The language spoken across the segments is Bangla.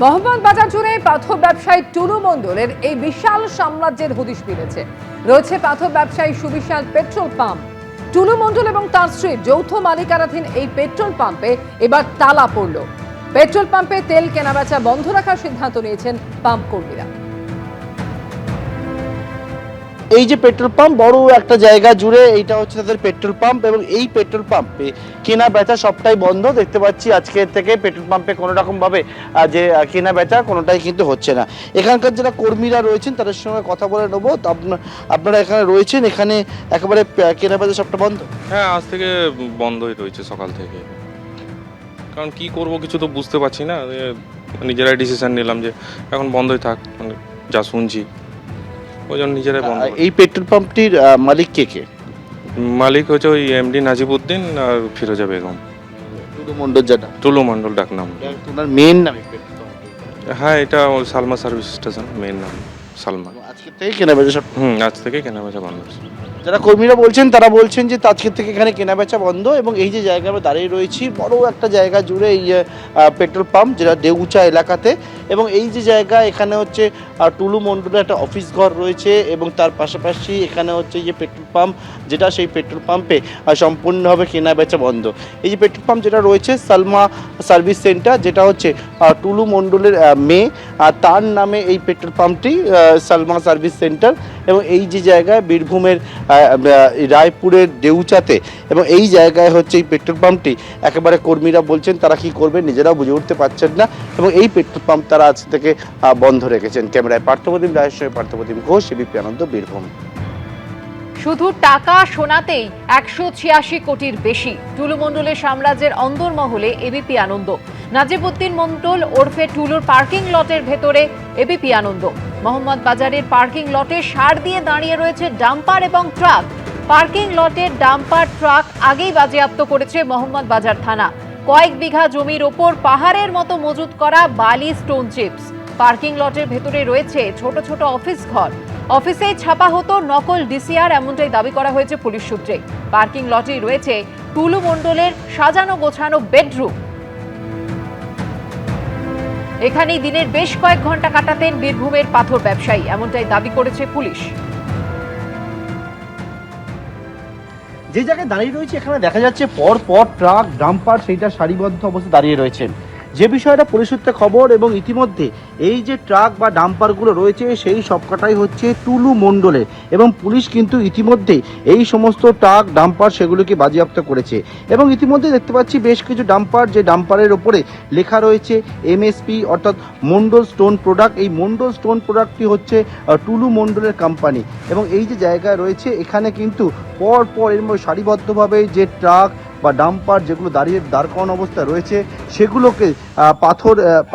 মোহাম্মদ বাজার জুড়ে পাথর ব্যবসায়ী টুলু মণ্ডলের এই বিশাল সাম্রাজ্যের হদিশ মিলেছে। রয়েছে পাথর ব্যবসায়ী সুবিশাল পেট্রোল পাম্প। টুলু মণ্ডল এবং তার স্ত্রীর যৌথ মালিকানাধীন এই পেট্রোল পাম্পে এবার তালা পড়ল। পেট্রোল পাম্পে তেল কেনাবেচা বন্ধ রাখার সিদ্ধান্ত নিয়েছেন পাম্প কর্মীরা। এই যে পেট্রোল পাম্প বড় একটা জায়গা জুড়ে এইটা হচ্ছে তাদের পেট্রোল পাম্প এবং এই পেট্রোল পাম্পে কেনা বেচা সবটাই বন্ধ। দেখতে পাচ্ছি আজকে থেকে পেট্রোল পাম্পে কোনো রকম ভাবে যে কেনা বেচা কোনোটাই কিন্তু হচ্ছে না। এখানকার যারা কর্মীরা রয়েছেন তাদের সঙ্গে কথা বলে নেবো। তো আপনারা এখানে রয়েছেন, এখানে একেবারে কেনা বেচা সবটা বন্ধ? হ্যাঁ, আজ থেকে বন্ধই রয়েছে সকাল থেকে। কারণ কি করব কিছু তো বুঝতে পারছি না, নিজেরাই ডিসিশন নিলাম যে এখন বন্ধই থাক, মানে যা শুনছি ওই জন্য নিজেরাই বন্ধ। এই পেট্রোল পাম্পটির মালিক কে কে? মালিক হচ্ছে ওই এমডি নাজিবউদ্দিন আর ফিরোজা বেগম। টুলু মণ্ডল যেটা, টুলু মণ্ডল ডাক নাম। ওনার মেন নাম? হ্যাঁ, এটা সালমা সার্ভিস স্টেশন, মেন নাম সালমা। আজকে থেকে কেনা বেচা সব? আজ থেকে কেনাবেচা বন্ধ হচ্ছে। যারা কর্মীরা বলছেন তারা বলছেন যে আজকে থেকে এখানে কেনাবেচা বন্ধ। এবং এই যে জায়গায় আমরা দাঁড়িয়ে রয়েছি বড় একটা জায়গা জুড়ে এই পেট্রোল পাম্প, যেটা দেউচা এলাকাতে। এবং এই যে জায়গা এখানে হচ্ছে টুলু মণ্ডলের একটা অফিস ঘর রয়েছে এবং তার পাশাপাশি এখানে হচ্ছে যে পেট্রোল পাম্প, যেটা সেই পেট্রোল পাম্পে সম্পূর্ণভাবে কেনাবেচা বন্ধ। এই যে পেট্রোল পাম্প যেটা রয়েছে সালমা সার্ভিস সেন্টার, যেটা হচ্ছে টুলু মণ্ডলের মেয়ে, তার নামে এই পেট্রোল পাম্পটি সালমা সার্ভিস সেন্টার। এবং এই যে জায়গায় বীরভূমের রায়পুরের দেউচাতে, এবং এই জায়গায় হচ্ছে এই পেট্রোল পাম্পটি একেবারে কর্মীরা বলছেন তারা কি করবেন নিজেরাও বুঝে উঠতে পারছেন না। এবং এই পেট্রোল পাম্প তারা আজ থেকে বন্ধ রেখেছেন। ক্যামেরায় পার্থপ্রতিম রায়ের সঙ্গে পার্থপ্রতিম ঘোষ, এবিপি আনন্দ, বীরভূম। শুধু টাকা শোনাতেই 186 কোটির বেশি টুলু মণ্ডলের সাম্রাজ্যের অন্দরমহলে এবিপি আনন্দ। নাজিবউদ্দিন মণ্ডল ওরফে টুলুর পার্কিং লটের ভেতরে এবিপি আনন্দ। মোহাম্মদ বাজারের পার্কিং লটে সার দিয়ে দাঁড়িয়ে রয়েছে ডাম্পার এবং ট্রাক। পার্কিং লটের ডাম্পার ট্রাক আগেই বাজেয়াপ্ত করেছে মোহাম্মদ বাজার থানা। কয়েক বিঘা জমির ওপর পাহাড়ের মতো মজুত করা বালি, স্টোন চিপস। পার্কিং লটের ভেতরে রয়েছে ছোট ছোট অফিস ঘর। অফিসেই ছাপা হতো নকল ডিসিআর, এমনটাই দাবি করা হয়েছে পুলিশ সূত্রে। পার্কিং লটেই রয়েছে টুলু মণ্ডলের সাজানো গোছানো বেডরুম। এখানেই দিনের বেশ কয়েক ঘন্টা কাটাতেন বীরভূমের পাথর ব্যবসায়ী, এমনটাই দাবি করেছে পুলিশ। যে জায়গায় দাঁড়িয়ে রয়েছে এখানে দেখা যাচ্ছে পর পর ট্রাক, ডাম্পার সেইটা সারিবদ্ধ অবস্থায় দাঁড়িয়ে রয়েছেন। যে বিষয়টা পুলিশ সূত্রে খবর, এবং ইতিমধ্যে এই যে ট্রাক বা ডাম্পারগুলো রয়েছে সেই সবকটাই হচ্ছে টুলু মণ্ডলের। এবং পুলিশ কিন্তু ইতিমধ্যে এই সমস্ত ট্রাক, ডাম্পার সেগুলোকে বাজেয়াপ্ত করেছে। এবং ইতিমধ্যে দেখতে পাচ্ছি বেশ কিছু ডাম্পার, যে ডাম্পারের ওপরে লেখা রয়েছে এমএসপি, অর্থাৎ মণ্ডল স্টোন প্রোডাক্ট। এই মণ্ডল স্টোন প্রোডাক্টটি হচ্ছে টুলু মণ্ডলের কোম্পানি। এবং এই যে জায়গায় রয়েছে এখানে কিন্তু পর পর এর মধ্যে সারিবদ্ধভাবে যে ট্রাক বা ডাম্পার যেগুলো দাঁড় করানো অবস্থায় রয়েছে সেগুলোকে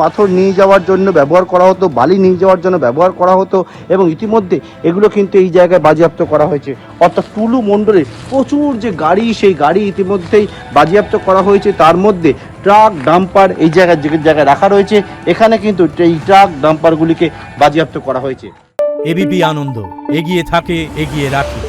পাথর নিয়ে যাওয়ার জন্য ব্যবহার করা হতো, বালি নিয়ে যাওয়ার জন্য ব্যবহার করা হতো। এবং ইতিমধ্যে এগুলো কিন্তু এই জায়গায় বাজেয়াপ্ত করা হয়েছে। অর্থাৎ টুলু মণ্ডলের প্রচুর যে গাড়ি, সেই গাড়ি ইতিমধ্যেই বাজেয়াপ্ত করা হয়েছে। তার মধ্যে ট্রাক, ডাম্পার এই জায়গায় রাখা রয়েছে। এখানে কিন্তু এই ট্রাক, ডাম্পারগুলিকে বাজেয়াপ্ত করা হয়েছে। এবিপি আনন্দ, এগিয়ে থাকে, এগিয়ে রাখে।